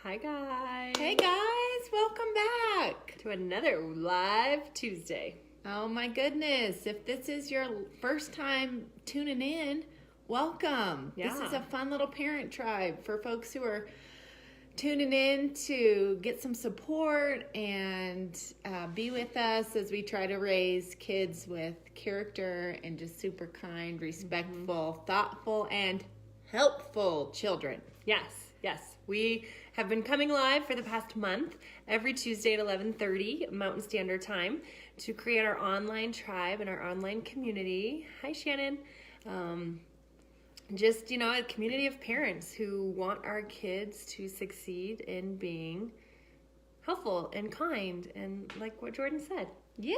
Hi guys. Hey guys, welcome back To another live Tuesday. Oh my goodness, if this is your first time tuning in, welcome. Yeah. This is a fun little parent tribe for folks who are tuning in to get some support and be with us as we try to raise kids with character and just super kind, respectful, thoughtful, and helpful children. Yes. We have been coming live for the past month, every Tuesday at 11:30 Mountain Standard Time, to create our online tribe and our online community. Hi, Shannon. Just, a community of parents who want our kids to succeed in being helpful and kind and like what Jordan said. Yeah,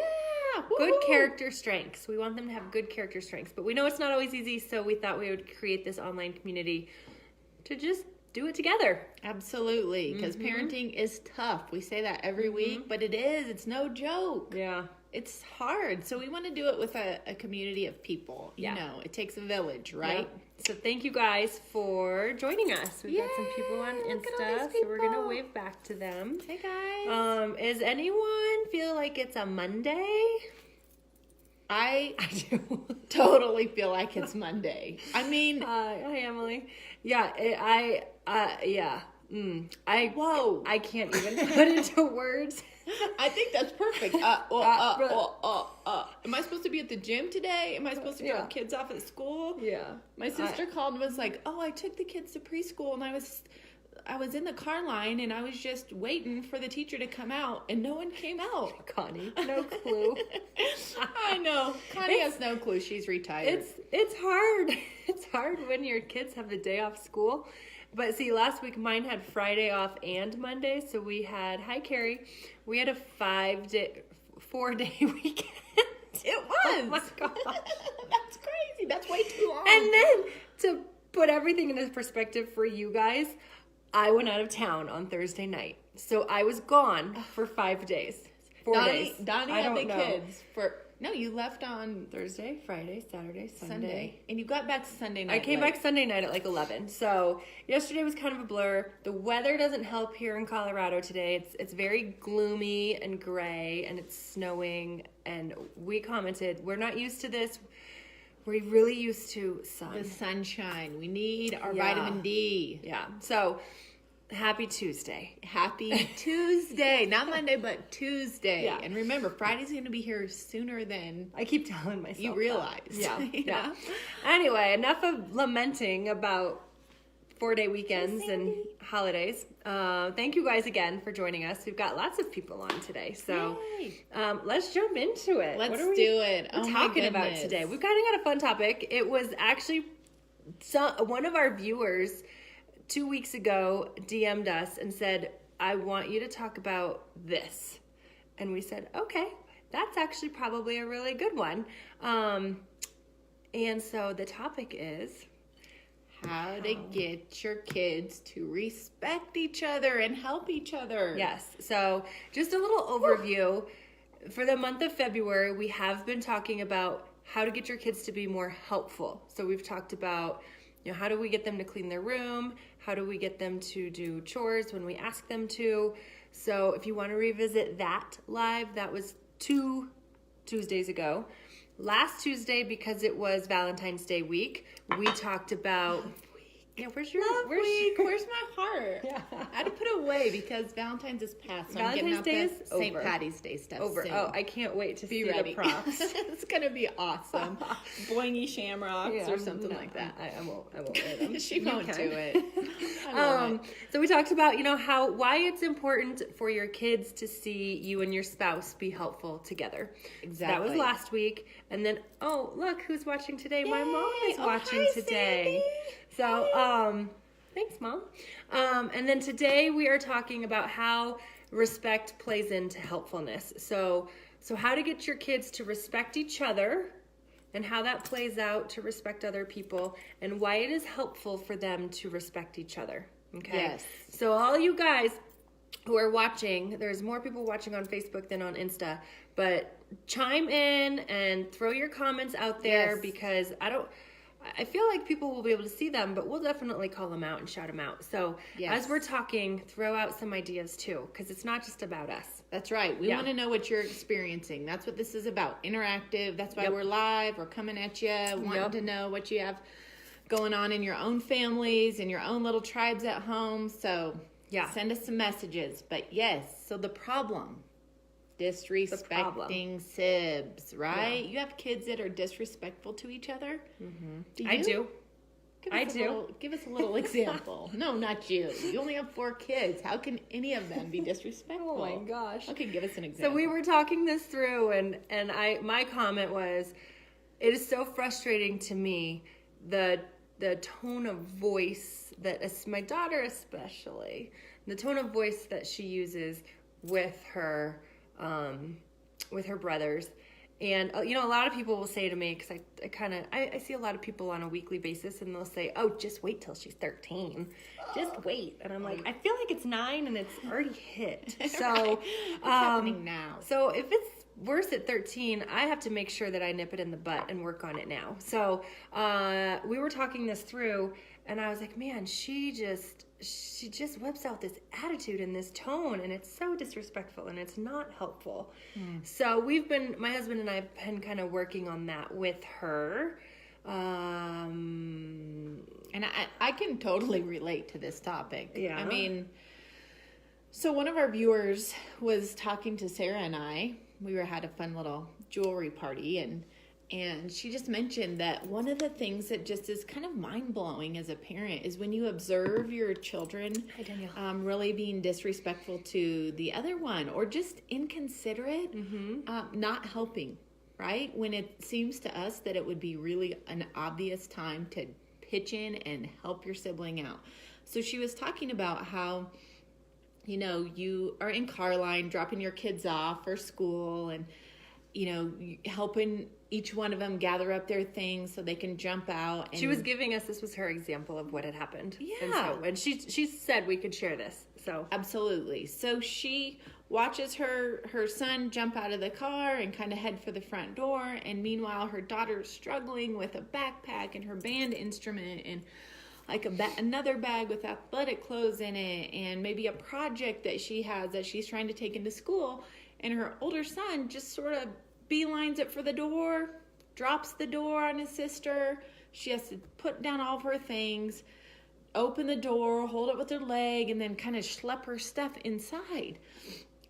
Good woo-hoo. character strengths. We want them to have good character strengths, but we know it's not always easy, so we thought we would create this online community to just do it together. Absolutely, because parenting is tough. We say that every week, but it is. It's no joke. Yeah. It's hard. So we want to do it with a community of people. You know, it takes a village, right? Yep. So thank you guys for joining us. We've got some people on Yay, look at all Insta, these so we're going to people. wave back to them. Hey, guys. Is anyone feel like it's a Monday? I do totally feel like it's Monday. I mean, Hi, Emily. Yeah, whoa. I can't even put into words. I think that's perfect. Am I supposed to be at the gym today? Am I supposed to drop kids off at school? Yeah. My sister called and was like, "Oh, I took the kids to preschool and I was in the car line and I was just waiting for the teacher to come out and no one came out." Connie, no clue. I know. Connie has no clue. She's retired. It's hard. It's hard when your kids have the day off school. But see, last week mine had Friday off and Monday, so we had, hi Carrie, we had a 4-day weekend. It was. Oh my God. That's crazy. That's way too long. And then to put everything into perspective for you guys, I went out of town on Thursday night. So I was gone for 5 days. 4 days. Donnie I had don't the know. kids for... No, you left on Thursday, Friday, Saturday, Sunday. And you got back Sunday night. I came back Sunday night at like 11. So yesterday was kind of a blur. The weather doesn't help here in Colorado today. It's very gloomy and gray and it's snowing. And we commented, we're not used to this. We're really used to sun. The sunshine. We need our Yeah. vitamin D. Yeah. So happy Tuesday. Happy Tuesday. Not Monday, but Tuesday. Yeah. And remember, Friday's going to be here sooner than I keep telling myself you that. realize. Yeah. You Yeah. know? Anyway, enough of lamenting about 4-day weekends Hey, and Sandy. holidays. Thank you guys again for joining us. We've got lots of people on today, so Yay. let's jump into it. Let's What are we do it. We're Oh my talking about goodness. today. We've kind of got a fun topic. It was actually one of our viewers 2 weeks ago DM'd us and said, "I want you to talk about this," and we said, "Okay, that's actually probably a really good one." And so the topic is How to get your kids to respect each other and help each other. yes. So just a little overview. For the month of February, we have been talking about how to get your kids to be more helpful. So we've talked about, how do we get them to clean their room? How do we get them to do chores when we ask them to? So if you want to revisit that live, that was 2 Tuesdays ago. Last Tuesday, because it was Valentine's Day week, we talked about... Yeah, where's your... Love week. Where's my heart? Yeah. I had to put it away because Valentine's is past. So I'm getting out Valentine's the Day is St. over. Patty's Day stuff Over. soon. Oh, I can't wait to Be see ready. the props. It's going to be awesome. Boingy shamrocks Yeah, or something no, like that. I won't wear them. She You won't can. do it. I love it. So we talked about, why it's important for your kids to see you and your spouse be helpful together. Exactly. That was last week. And then, oh, look who's watching today. My mom is Yay. Oh, watching hi, today. Sandy. So, thanks, Mom. And then today we are talking about how respect plays into helpfulness. So how to get your kids to respect each other and how that plays out to respect other people and why it is helpful for them to respect each other. Okay? Yes. So all you guys who are watching, there's more people watching on Facebook than on Insta, but chime in and throw your comments out there Yes. because I feel like people will be able to see them, but we'll definitely call them out and shout them out. So Yes. as we're talking, throw out some ideas too, because it's not just about us. That's right. We want to know what you're experiencing. That's what this is about. Interactive. That's why we're live. We're coming at you, wanting to know what you have going on in your own families, in your own little tribes at home. So send us some messages. But yes, so the problem, disrespecting sibs, right? You have kids that are disrespectful to each other? Mm-hmm. Do you? I do. Give us a little example. No, not you. You only have 4 kids. How can any of them be disrespectful? Oh my gosh. Okay, give us an example. So we were talking this through, and my comment was, it is so frustrating to me the tone of voice that my daughter especially, the tone of voice that she uses with her brothers. And, a lot of people will say to me, because I see a lot of people on a weekly basis, and they'll say, oh, just wait till she's 13. Just wait. And I'm like, I feel like it's 9 and it's already hit. So, what's happening now? So if it's worse at 13, I have to make sure that I nip it in the butt and work on it now. So we were talking this through, and I was like, man, she just whips out this attitude and this tone, and it's so disrespectful and it's not helpful. So my husband and I have been kind of working on that with her. And I can totally relate to this topic. Yeah. I mean, so one of our viewers was talking to Sarah and I. We had a fun little jewelry party, and she just mentioned that one of the things that just is kind of mind-blowing as a parent is when you observe your children really being disrespectful to the other one, or just inconsiderate, not helping, right? When it seems to us that it would be really an obvious time to pitch in and help your sibling out. So she was talking about how, you are in car line dropping your kids off for school, and helping each one of them gather up their things so they can jump out. And she was giving us, this was her example of what had happened. Yeah. And she said we could share this. So absolutely. So she watches her son jump out of the car and kind of head for the front door. And meanwhile, her daughter's struggling with a backpack and her band instrument and like another bag with athletic clothes in it, and maybe a project that she has that she's trying to take into school. And her older son just sort of beelines it for the door, drops the door on his sister. She has to put down all of her things, open the door, hold it with her leg, and then kind of schlep her stuff inside.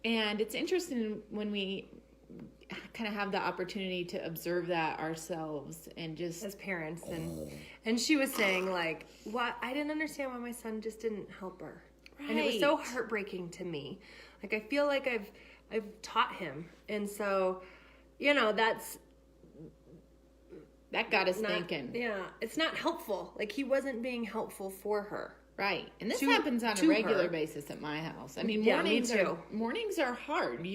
And it's interesting when we kind of have the opportunity to observe that ourselves, and just as parents. And she was saying, like, what, I didn't understand why my son just didn't help her. Right. And it was so heartbreaking to me. Like, I feel like I've taught him. And so, that got us thinking. Yeah, it's not helpful. Like, he wasn't being helpful for her. Right. And this happens on a regular basis at my house. I mean, mornings are hard.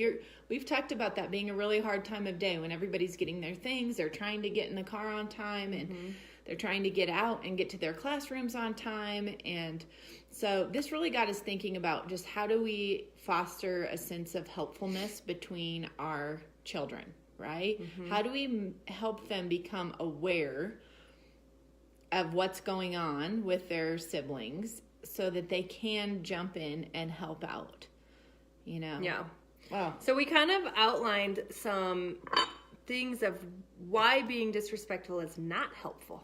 We've talked about that being a really hard time of day when everybody's getting their things. They're trying to get in the car on time, and they're trying to get out and get to their classrooms on time. And so this really got us thinking about just how do we foster a sense of helpfulness between our children, right? How do we help them become aware of what's going on with their siblings so that they can jump in and help out, Yeah. Wow. So we kind of outlined some things of why being disrespectful is not helpful.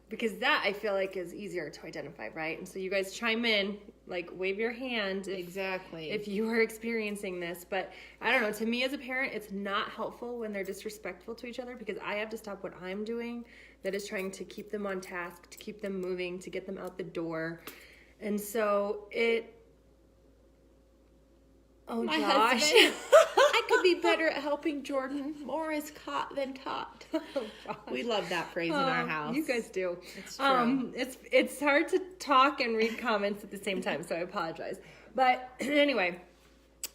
Because that, I feel like, is easier to identify, right? And so you guys chime in, like, wave your hand. Exactly. If you are experiencing this. But, I don't know, to me as a parent, it's not helpful when they're disrespectful to each other, because I have to stop what I'm doing that is trying to keep them on task, to keep them moving, to get them out the door. And so My Josh. husband. I could be better at helping Jordan. More is caught than taught. We love that phrase in our house. You guys do. It's true. It's hard to talk and read comments at the same time, so I apologize. But anyway,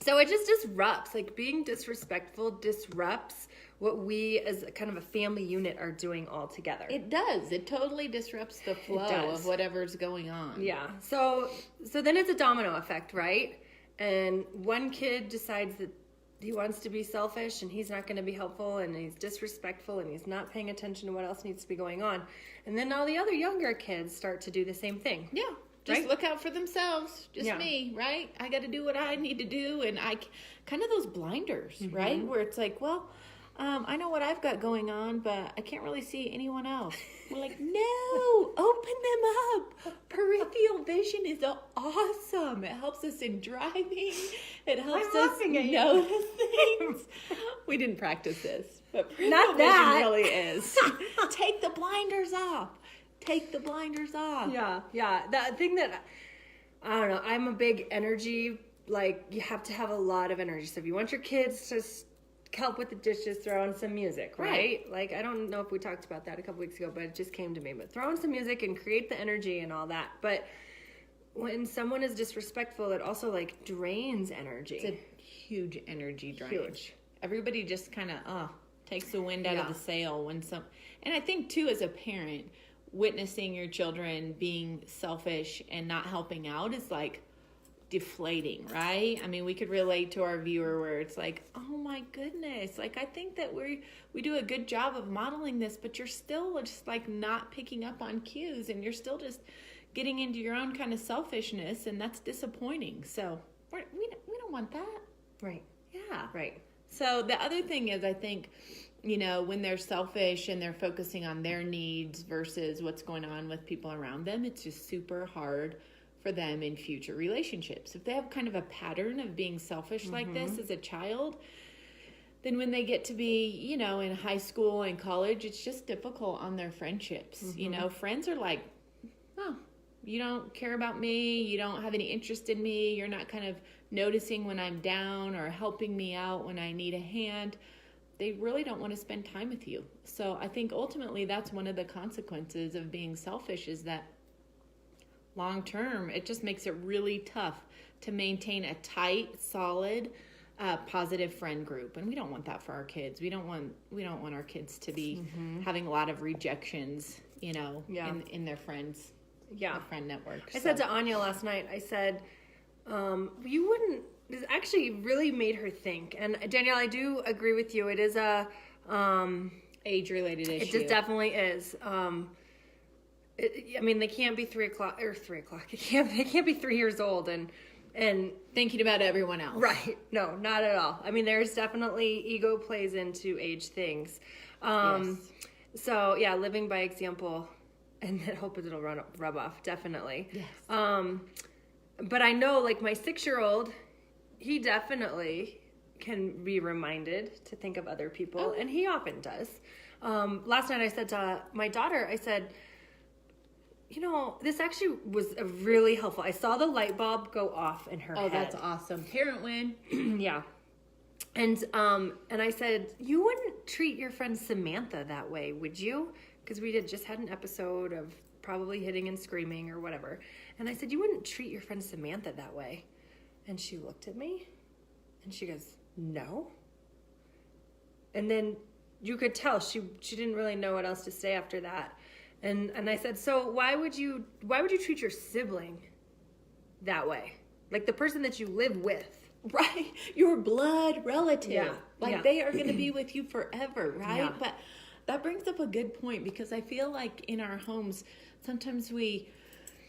so it just disrupts. Like, being disrespectful disrupts what we as kind of a family unit are doing all together. It does. It totally disrupts the flow of whatever's going on. Yeah. So then it's a domino effect, right? And one kid decides that he wants to be selfish and he's not going to be helpful and he's disrespectful and he's not paying attention to what else needs to be going on. And then all the other younger kids start to do the same thing. Yeah. Just right? look out for themselves. Just me, right? I got to do what I need to do. And I kind of those blinders, right? Where it's like, well, I know what I've got going on, but I can't really see anyone else. We're like, no, open them up. Peripheral vision is awesome. It helps us in driving. It helps us notice things. We didn't practice this, but peripheral vision really is. Take the blinders off. Take the blinders off. Yeah. That thing that, I don't know, I'm a big energy, like, you have to have a lot of energy. So if you want your kids to help with the dishes, throw on some music, right? Like, I don't know if we talked about that a couple weeks ago, but it just came to me. But throw on some music and create the energy and all that. But when someone is disrespectful, it also, like, drains energy. It's a huge energy drain. Huge. Everybody just kind of, takes the wind out of the sail when and I think, too, as a parent, witnessing your children being selfish and not helping out is like deflating, right? I mean, we could relate to our viewer where it's like, oh my goodness, like I think that we do a good job of modeling this, but you're still just like not picking up on cues and you're still just getting into your own kind of selfishness, and that's disappointing. So we don't want that. Right. Yeah. Right. So the other thing is, I think, you know, when they're selfish and they're focusing on their needs versus what's going on with people around them, it's just super hard for them in future relationships. If they have kind of a pattern of being selfish like this as a child, then when they get to be, you know, in high school and college, it's just difficult on their friendships. You know, friends are like, oh, you don't care about me. You don't have any interest in me. You're not kind of noticing when I'm down or helping me out when I need a hand. They really don't want to spend time with you. So I think ultimately that's one of the consequences of being selfish, is that long term, it just makes it really tough to maintain a tight, solid, positive friend group. And we don't want that for our kids. We don't want our kids to be having a lot of rejections, you know, in their friends, their friend network. I said to Anya last night, I said, you wouldn't. This actually really made her think. And Danielle, I do agree with you. It is a age-related issue. It just definitely is. I mean, they can't be 3 o'clock. They can't be 3 years old and thinking about everyone else. Right? No, not at all. I mean, there's definitely ego plays into age things. So yeah, living by example, and then hope it'll rub off. Definitely. Yes. But I know, like my 6-year-old. He definitely can be reminded to think of other people, and he often does. Last night I said to my daughter, I said, you know, this actually was a really helpful. I saw the light bulb go off in her head. Oh, that's awesome. Parent win. Yeah. And I said, you wouldn't treat your friend Samantha that way, would you? Because we just had an episode of probably hitting and screaming or whatever. And I said, you wouldn't treat your friend Samantha that way. And she looked at me and she goes, no. And then you could tell she didn't really know what else to say after that. And I said, so why would you treat your sibling that way? Like the person that you live with. Right. Your blood relative. Yeah. Like they are going to be with you forever, right? Yeah. But that brings up a good point, because I feel like in our homes, sometimes we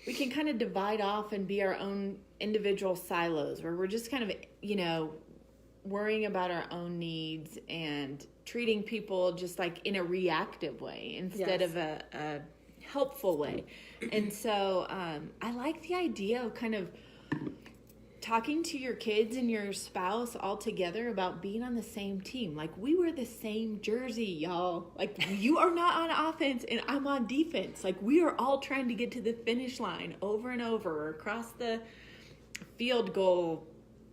can kind of divide off and be our own individual silos, where we're just kind of, you know, worrying about our own needs and treating people just like in a reactive way instead of a helpful way. And so I like the idea of kind of talking to your kids and your spouse all together about being on the same team. Like, we wear the same jersey, y'all. Like, you are not on offense and I'm on defense. Like, we are all trying to get to the finish line over and over, or across the field goal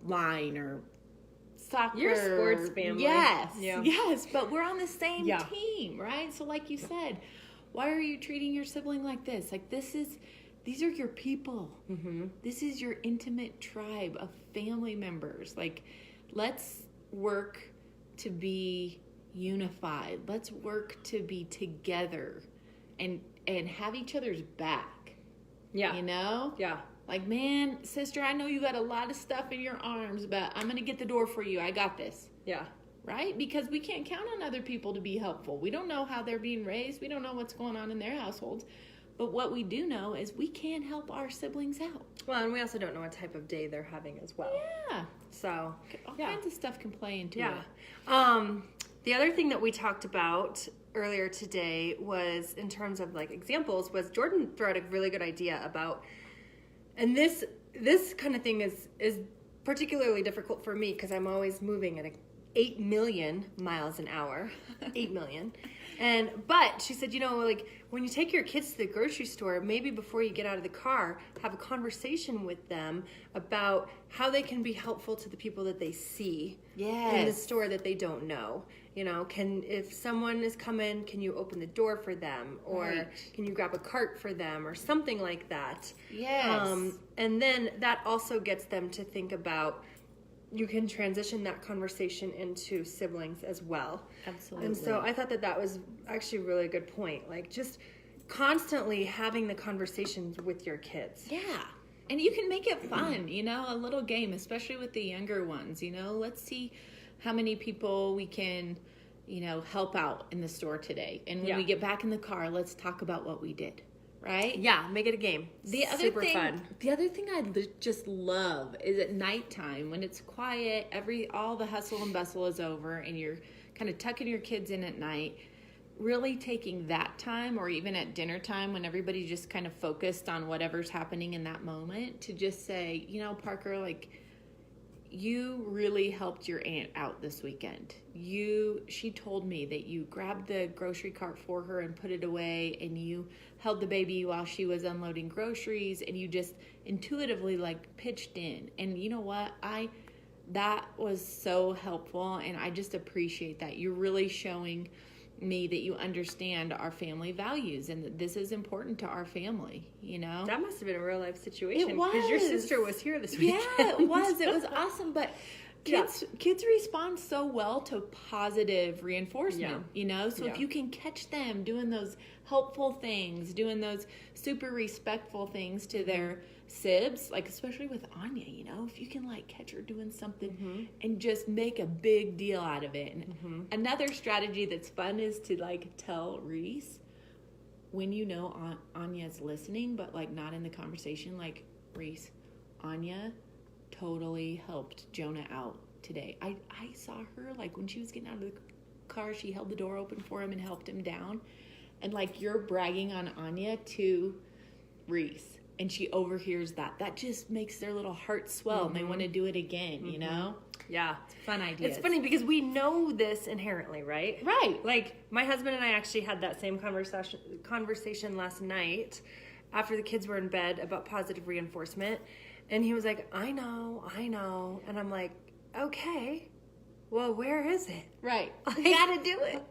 line, or soccer. You're a sports family. Yes, but we're on the same team, right? So like you said, why are you treating your sibling like this? Like, these are your people. Mm-hmm. This is your intimate tribe of family members. Like, let's work to be unified. Let's work to be together and have each other's back. Yeah. You know? Yeah. Like, man, sister, I know you got a lot of stuff in your arms, but I'm going to get the door for you. I got this. Yeah. Right? Because we can't count on other people to be helpful. We don't know how they're being raised. We don't know what's going on in their households. But what we do know is we can help our siblings out. Well, and we also don't know what type of day they're having as well. Yeah. So, All kinds of stuff can play into yeah. it. The other thing that we talked about earlier today was in terms of like examples was Jordan threw out a really good idea about, and this kind of thing is particularly difficult for me because I'm always moving at 8 million miles an hour. 8 million. But she said, like when you take your kids to the grocery store, maybe before you get out of the car, have a conversation with them about how they can be helpful to the people that they see in the store that they don't know. If someone is coming, can you open the door for them? Or can you grab a cart for them or something like that? Yes. And then that also gets them to think about, you can transition that conversation into siblings as well. Absolutely. And so I thought that was actually a really good point. Like just constantly having the conversations with your kids. Yeah. And you can make it fun, a little game, especially with the younger ones, let's see how many people we can, help out in the store today. And when we get back in the car, let's talk about what we did. Right? Yeah, make it a game. Super fun. The other thing I just love is at nighttime when it's quiet, all the hustle and bustle is over, and you're kind of tucking your kids in at night. Really taking that time, or even at dinner time when everybody just kind of focused on whatever's happening in that moment, to just say, Parker, like, you really helped your aunt out this weekend. She told me that you grabbed the grocery cart for her and put it away, and you held the baby while she was unloading groceries, and you just intuitively like pitched in. And you know what? That was so helpful, and I just appreciate that. You're really showing me that you understand our family values and that this is important to our family, That must have been a real life situation. It was. Because your sister was here this weekend. Yeah, it was. It was awesome. But kids respond so well to positive reinforcement, So if you can catch them doing those helpful things, doing those super respectful things to their sibs, like especially with Anya, if you can like catch her doing something and just make a big deal out of it. And another strategy that's fun is to like tell Reese when Anya's listening, but like not in the conversation, like, Reese, Anya totally helped Jonah out today. I saw her like when she was getting out of the car, she held the door open for him and helped him down. And like you're bragging on Anya to Reese, and she overhears that. That just makes their little heart swell and they want to do it again, Yeah. It's a fun idea. It's funny because we know this inherently, right? Right. Like my husband and I actually had that same conversation last night after the kids were in bed about positive reinforcement. And he was like, I know. And I'm like, okay, well, where is it? Right. You gotta do it.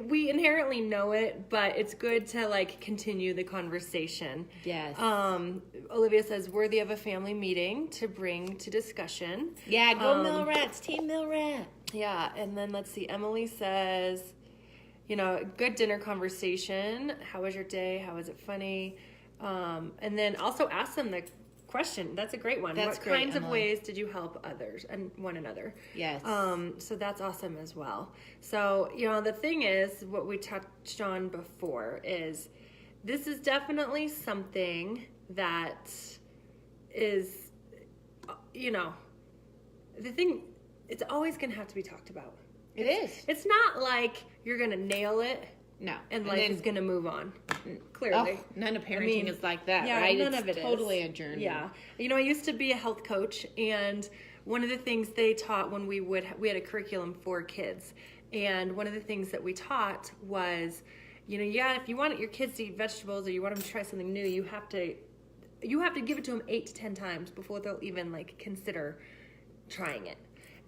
We inherently know it, but it's good to like continue the conversation. Yes. Olivia says, worthy of a family meeting to bring to discussion. Yeah, go Mill Rats, Team Mill Rat. Yeah, and then let's see, Emily says, good dinner conversation. How was your day? How was it funny? And then also ask them the question. That's a great one. That's what great, kinds Emily. of ways did you help others and one another? Yes. So that's awesome as well. So, the thing is, what we touched on before is this is definitely something that is, the thing, it's always going to have to be talked about. It is. It's not like you're going to nail it. No. And life is going to move on, clearly. None of parenting is like that, yeah, right? None of it totally is. a journey. Yeah. I used to be a health coach, and one of the things they taught when we had a curriculum for kids, and one of the things that we taught was, if you want your kids to eat vegetables or you want them to try something new, you have to give it to them 8 to 10 times before they'll even like consider trying it.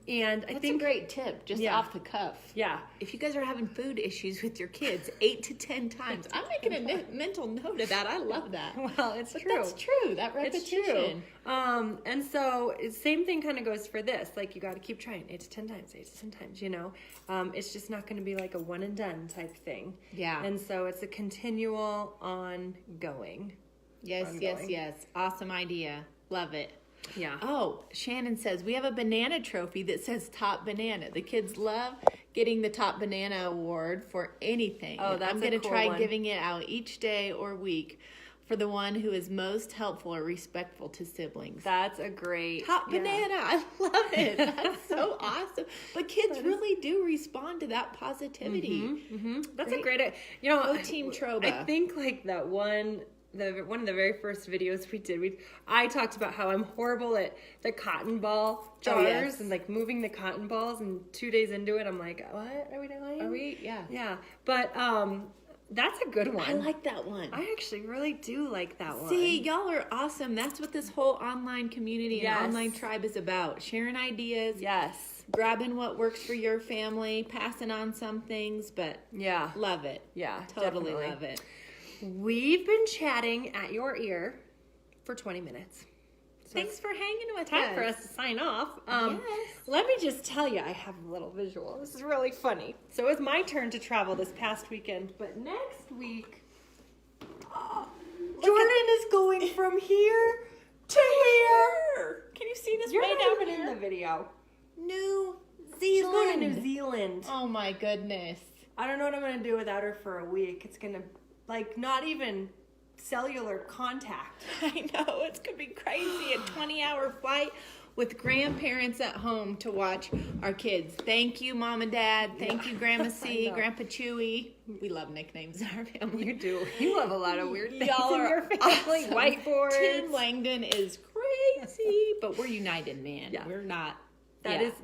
And I think that's a great tip, just off the cuff. Yeah. If you guys are having food issues with your kids 8 to 10 times, I'm making a mental note of that. I love that. Well, it's true. That's true. That repetition. It's true. And so same thing kind of goes for this. Like you got to keep trying 8 to 10 times, 8 to 10 times, it's just not going to be like a one and done type thing. Yeah. And so it's a continual ongoing Yes, ongoing. yes. Awesome idea. Love it. Yeah. Oh, Shannon says we have a banana trophy that says top banana. The kids love getting the top banana award for anything. Oh, that's I'm a going to cool try one. giving it out each day or week for the one who is most helpful or respectful to siblings. That's a great Top banana. I love it. That's so awesome. But kids really do respond to that positivity. That's Great. a great, you know, Go Team Troba. I think like that one of the very first videos we did, I talked about how I'm horrible at the cotton ball jars yes. and like moving the cotton balls, and 2 days into it I'm like, what are we doing? Are we? Yeah. Yeah. But that's a good one. I like that one. I actually really do like that one. See, y'all are awesome. That's what this whole online community and Yes. online tribe is about. Sharing ideas, Yes. grabbing what works for your family, passing on some things, but Yeah. love it. Yeah. Totally definitely. love it. We've been chatting at your ear for 20 minutes. So Thanks for hanging with time us. for us to sign off. Yes. Let me just tell you, I have a little visual. This is really funny. So it was my turn to travel this past weekend, but next week, Jordan is going from here to here. Can you see this You're way not down even here? in the video. New She's going to Zealand. New Zealand. Oh my goodness. I don't know what I'm going to do without her for a week. It's going to, like, not even cellular contact. I know, it's going to be crazy. A 20-hour flight with grandparents at home to watch our kids. Thank you, Mom and Dad. Thank you, Grandma C, know. Grandpa Chewy. We love nicknames in our family. You do. You have a lot of weird things Y'all in are your family. awesome. Whiteboards. Tim Langdon is crazy, but we're united, man. Yeah. We're not.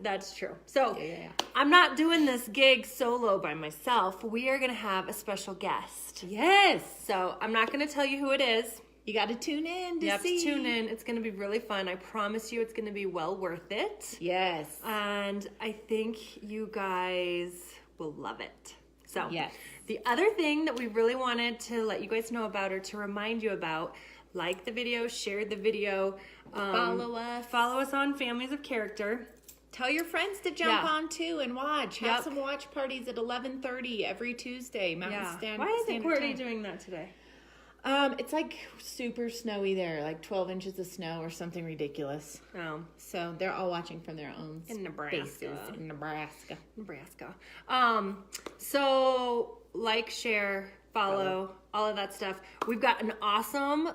That's true. So Yeah. I'm not doing this gig solo by myself. We are going to have a special guest. Yes. So I'm not going to tell you who it is. You got to tune in to You have see. to tune in. It's going to be really fun. I promise you it's going to be well worth it. Yes. And I think you guys will love it. So Yes. the other thing that we really wanted to let you guys know about, or to remind you about, like the video, share the video. Follow us. Follow us on Families of Character. Tell your friends to jump Yeah. on too and watch. Have Yep. some watch parties at 11:30 every Tuesday. Mountain Standard. Why isn't Standard Courtney Time. doing that today? It's like super snowy there, like 12 inches of snow or something ridiculous. So they're all watching from their own In Nebraska. spaces in Nebraska. Nebraska. So like, share, follow, all of that stuff. We've got an awesome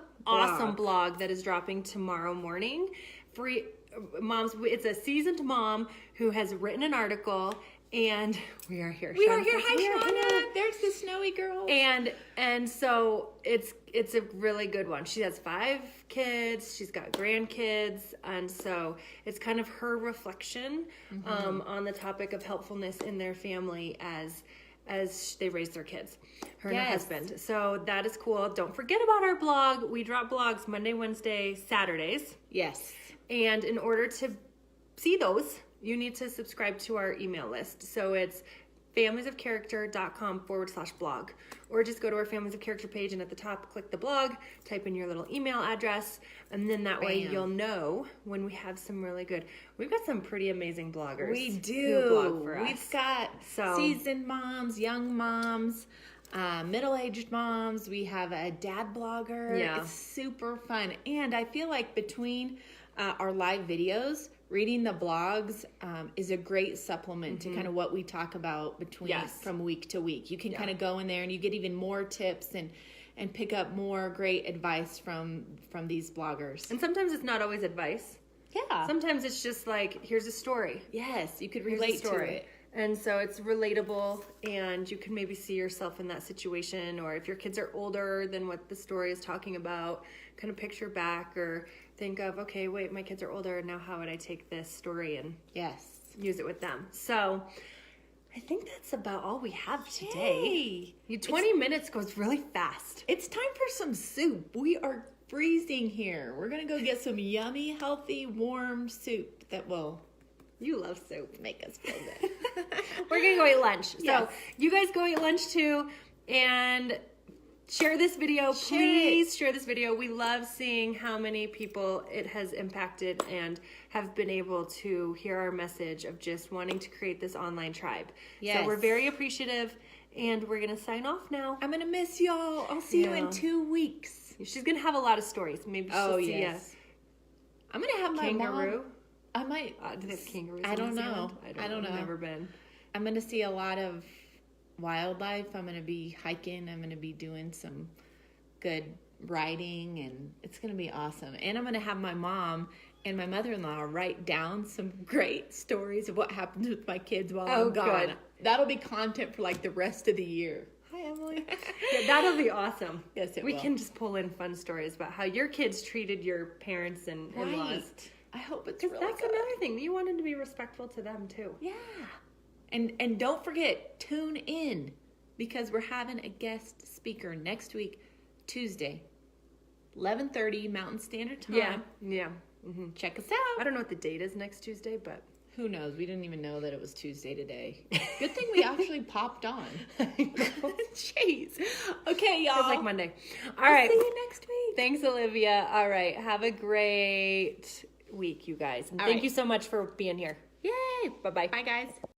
blog that is dropping tomorrow morning. Free moms. It's a seasoned mom who has written an article, and we are here. We Shauna are here. says Hi, we are Shauna. here. There's the snowy girl. And so it's a really good one. She has 5 kids. She's got grandkids, and so it's kind of her reflection on the topic of helpfulness in their family as they raise their kids, her and her Yes. husband. So that is cool. Don't forget about our blog. We drop blogs Monday, Wednesday, Saturdays. Yes. And in order to see those, you need to subscribe to our email list. So it's familiesofcharacter.com/blog. Or just go to our Families of Character page, and at the top, click the blog, type in your little email address, and then that way Bam. you'll know when we have some really good... We've got some pretty amazing bloggers. We who do. blog for us. We've got So- seasoned moms, young moms, middle-aged moms. We have a dad blogger. Yeah. It's super fun. And I feel like between our live videos, reading the blogs is a great supplement to kind of what we talk about from week to week. You can kind of go in there and you get even more tips and pick up more great advice from these bloggers. And sometimes it's not always advice. Yeah. Sometimes it's just like, here's a story. Yes, you could Here's a relate to story. it. And so it's relatable, and you can maybe see yourself in that situation, or if your kids are older than what the story is talking about, kind of picture back or think of, okay, wait, my kids are older, now how would I take this story and Yes. use it with them? So I think that's about all we have today. Yay. 20 minutes goes really fast. It's time for some soup. We are freezing here. We're going to go get some yummy, healthy, warm soup that will You love soup. make us feel good. We're going to go eat lunch. Yes. So you guys go eat lunch too, and share this video. Please share this video. We love seeing how many people it has impacted and have been able to hear our message of just wanting to create this online tribe. Yes. So we're very appreciative, and we're going to sign off now. I'm going to miss y'all. I'll see you Yeah. in 2 weeks. She's gonna have a lot of stories. Maybe she'll see I'm gonna have a my kangaroo. mom. I might. Do they have kangaroos? I in don't New know. Zealand? I don't know. I've never been. I'm gonna see a lot of wildlife. I'm gonna be hiking. I'm gonna be doing some good riding, and it's gonna be awesome. And I'm gonna have my mom and my mother-in-law write down some great stories of what happens with my kids while I'm gone. Good. That'll be content for like the rest of the year. Hi, Emily. Yeah, that'll be awesome. Yes, it we will. can just pull in fun stories about how your kids treated your parents and in-laws. Right. I hope it's Because really that's good. another thing. You wanted to be respectful to them too. Yeah. And don't forget, tune in because we're having a guest speaker next week, Tuesday, 11:30 Mountain Standard Time. Yeah. Check us out. I don't know what the date is next Tuesday, but Who knows? We didn't even know that it was Tuesday today. Good thing we actually popped on. Jeez. Okay, y'all. feels like Monday. All I'll right. see you next week. Thanks, Olivia. All right. Have a great week, you guys. And All thank right. you so much for being here. Yay. Bye-bye. Bye, guys.